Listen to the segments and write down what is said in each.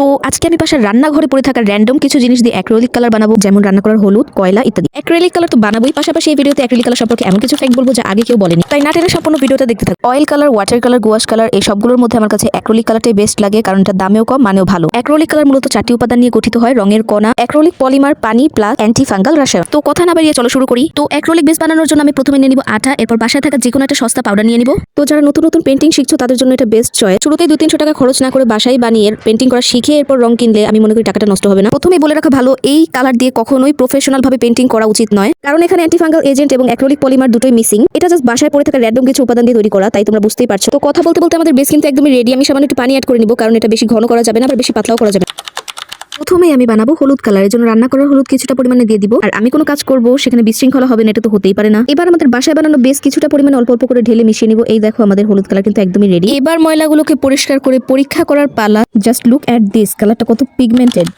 তো আজকে আমি বাসার রান্নাঘরে পড়ে থাকা র্যান্ডম কিছু জিনিস দিয়ে অ্যাক্রিলিক কালার বানাবো, যেমন রান্না করার হলুদ, কয়লা ইত্যাদি। অ্যাক্রিলিক কালার তো বানাবোই, পাশাপাশি এই ভিডিওতে অ্যাক্রিলিক কালার সম্পর্কে এমন কিছু ফ্যাক্ট বলবো যা আগে কেউ বলেনি, তাই না টেনে সম্পূর্ণ ভিডিওটা দেখতে থাকুন। Oil colour, water colour, gouache colour এই সবগুলোর মধ্যে আমার কাছে অ্যাক্রিলিক কালারটাই বেস্ট লাগে, কারণ এটা দামেও কম, মানেও ভালো। অ্যাক্রিলিক কালার মূলত 4টি উপাদান নিয়ে গঠিত হয়: রঙের কণা, অ্যাক্রিলিক পলিমার, পানি প্লাস অ্যান্টি ফাঙ্গাল রসায়ন। তো কথা না বাড়িয়ে চলো শুরু করি। তো অ্যাক্রিলিক বেস বানানোর জন্য আমি প্রথমে নিয়ে নিব আঠা, এরপর বাসায় থাকা যে কোনো একটা সস্তা পাউডার নিয়ে নিব। তো যারা নতুন নতুন পেন্টিং শিখছো তাদের জন্য এটা বেস্ট চয়েস। শুরুতেই 200-300 টাকা খরচ না করে বাসায় বানিয়ে পেন্টিং করা শিখে এরপর রং কিনলে আমি মনে করি টাকাটা নষ্ট হবে না। প্রথমেই বলে রাখা ভালো, এই কালার দিয়ে কখনোই প্রফেশনাল ভাবে পেন্টিং করা উচিত নয়, কারণ এখানে অ্যান্টি ফাঙ্গাল এজেন্ট এবং অ্যাক্রিলিক পলিমার দুটোই মিসিং। এটা জাস্ট বাসায় পড়ে থাকা র্যান্ডম কিছু উপাদান দিয়ে তৈরি করা, তাই তোমরা বুঝতেই পারছো। তো কথা বলতে বলতে আমাদের বেস কিন্তু একদমই রেডি। আমি সামান্য একটু পানি অ্যাড করে নিব, কারণ এটা বেশি ঘন করা যাবে না, আবার বেশি পাতলাও করা যাবে না। প্রথমেই আমি বানাবো হলুদ কালার, এর জন্য রান্না করার হলুদ কিছুটা পরিমাণে দিয়ে দিব। আর আমি কোনো কাজ করব সেখানে বিশৃঙ্খলা হবে না, এটা তো হতেই পারে না। এবার আমাদের বাসায় বানানো বেশ কিছুটা পরিমাণে অল্প অল্প করে ঢেলে মিশিয়ে নিব। এই দেখো আমাদের হলুদ কালার কিন্তু একদমই রেডি। এবার ময়লাগুলোকে পরিষ্কার করে পরীক্ষা করার পালা। জাস্ট লুক অ্যাট দিস, কালারটা কত পিগমেন্টেড।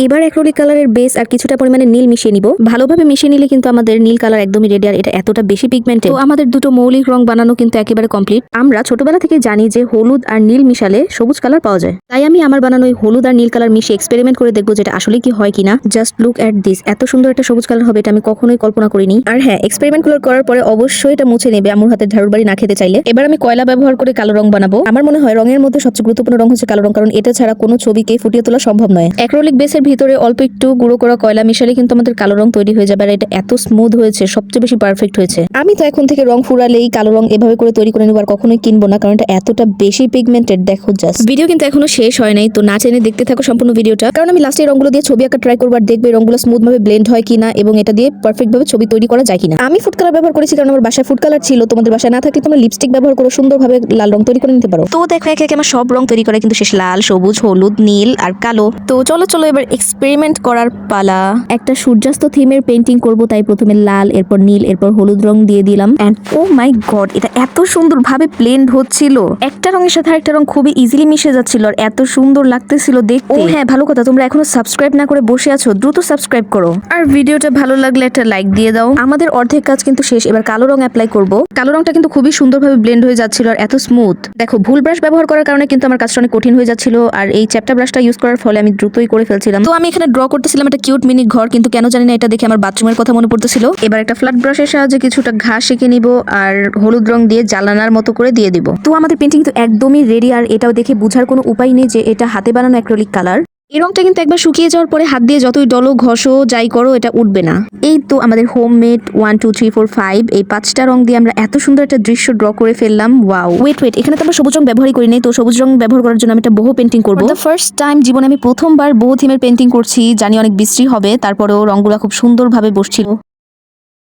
এবার অ্যাক্রিলিক কালারের বেস আর কিছুটা পরিমাণে নীল মিশিয়ে নিব। ভালোভাবে মিশিয়ে নিলে কিন্তু আমাদের নীল কালার একদমই রেডি। আর এটা এতটা বেশি পিগমেন্টেড। তো আমাদের দুটো মৌলিক রং বানানো কিন্তু একেবারে কমপ্লিট। আমরা ছোটবেলা থেকে জানি যে হলুদ আর নীল মিশালে সবুজ কালার পাওয়া যায়, তাই আমি আমার বানানো এই হলুদ আর নীল কালার মিশিয়ে এক্সপেরিমেন্ট করে দেখবো যেটা আসলে কি হয় কিনা। জাস্ট লুক অ্যাট দিস, এত সুন্দর একটা সবুজ কালার হবে এটা আমি কখনোই কল্পনা করিনি। আর হ্যাঁ, এক্সপেরিমেন্ট করার পরে অবশ্যই এটা মুছে নেবে আম্মুর হাতের ঝাড়ুর বাড়ি না খেতে চাইলে। এবার আমি কয়লা ব্যবহার করে কালো রং বানাবো। আমার মনে হয় রঙের মধ্যে সবচেয়ে গুরুত্বপূর্ণ রং হচ্ছে কালো রং, কারণ এটা ছাড়া কোনো ছবিকে ফুটিয়ে তোলা সম্ভব নয়। অ্যাক্রিলিক বেসের ভিতরে অল্প একটু গুঁড়ো করা কয়লা মিশালে কিন্তু আমাদের কালো রং তৈরি হয়ে যাবে। আর এটা এত স্মুথ হয়েছে, সবচেয়ে বেশি পারফেক্ট হয়েছে। আমি তো এখন থেকে রং ফুরালেই কালো রং এভাবে করে তৈরি করে নেব, আর কখনোই কিনবো না, কারণ এটা এতটা বেশি পিগমেন্টেড। দেখো জাস্ট। ভিডিও কিন্তু এখনো শেষ হয় নাই, তো না চেনে দেখতে থাকো সম্পূর্ণ ভিডিওটা, কারণ আমি লাস্টে রংগুলো দিয়ে ছবি আঁকা ট্রাই করবো আর দেখবে রংগুলো স্মুথ ভাবে ব্লেন্ড হয় কিনা এবং এটা দিয়ে পারফেক্ট ভাবে ছবি তৈরি করা যায় কিনা। আমি ফুড কালার ব্যবহার করেছি কারণ আমার বাসায় ফুড কালার ছিল। তোমাদের বাসায় না থাকলে তোমরা লিপস্টিক ব্যবহার করে সুন্দরভাবে লাল রং তৈরি করে নিতে পারো। তো দেখো একে একে আমার সব রং তৈরি করে কিন্তু শেষ, লাল, সবুজ, হলুদ, নীল আর কালো। তো চলো এবার এক্সপেরিমেন্ট করার পালা। একটা সূর্যাস্ত থিমের পেন্টিং করব, তাই প্রথমে লাল, এরপর নীল, এরপর হলুদ রং দিয়ে দিলাম। এন্ড ও মাই গড, এটা এত সুন্দর ভাবে ব্লেন্ড হচ্ছিল। একটা রঙের সাথে আরেকটা রং খুবই ইজিলি মিশে যাচ্ছিল আর এত সুন্দর লাগতেছিল দেখতে। ও হ্যাঁ, ভালো কথা, তোমরা এখনো সাবস্ক্রাইব না করে বসে আছো, দ্রুত সাবস্ক্রাইব করো। আর ভিডিওটা ভালো লাগলে একটা লাইক দিয়ে দাও। আমাদের অর্ধেক কাজ কিন্তু শেষ, এবার কালো রং অ্যাপ্লাই করব। কালো রংটা কিন্তু খুবই সুন্দরভাবে ব্লেন্ড হয়ে যাচ্ছিল আর এত স্মুথ। দেখো, ভুল ব্রাশ ব্যবহার করার কারণে কিন্তু আমার কাজটা অনেক কঠিন হয়ে যাচ্ছিল, আর এই চ্যাপ্টা ব্রাশটা ইউজ করার ফলে আমি দ্রুতই করে ফেলছিলাম। তো আমি এখানে ড্র করতেছিলাম একটা কিউট মিনি ঘর, কিন্তু কেন জানি না এটা দেখে আমার বাথরুমের কথা মনে পড়তেছিল। এবার একটা ফ্ল্যাট ব্রাশের সাহায্যে কিছুটা ঘাস এঁকে নিব আর হলুদ রং দিয়ে জানালার মতো করে দিয়ে দিব। তো আমাদের পেন্টিং তো একদমই রেডি, আর এটাও দেখে বোঝার কোনো উপায় নেই যে এটা হাতে বানানো অ্যাক্রিলিক কালার। এই রংটা কিন্তু একবার শুকিয়ে যাওয়ার পরে হাত দিয়ে যতই ডলো, ঘষো, যাই করো, এটা উঠবে না। এই তো আমাদের হোমমেড 1 2 3 4 5 এই 5টা রং দিয়ে আমরা এত সুন্দর একটা দৃশ্য ড্র করে ফেললাম। ওয়াও, ওয়েট এখানে তো আমরা সবুজ রং ব্যবহারই করি নাই। তো সবুজ রং ব্যবহার করার জন্য আমি একটা বহু পেন্টিং করবো। দ্য ফার্স্ট টাইম জীবনে আমি প্রথমবার বহু থিমের পেন্টিং করছি। জানি অনেক বিশ্রী হবে, তারপরেও রংগুলো খুব সুন্দরভাবে বসছিল।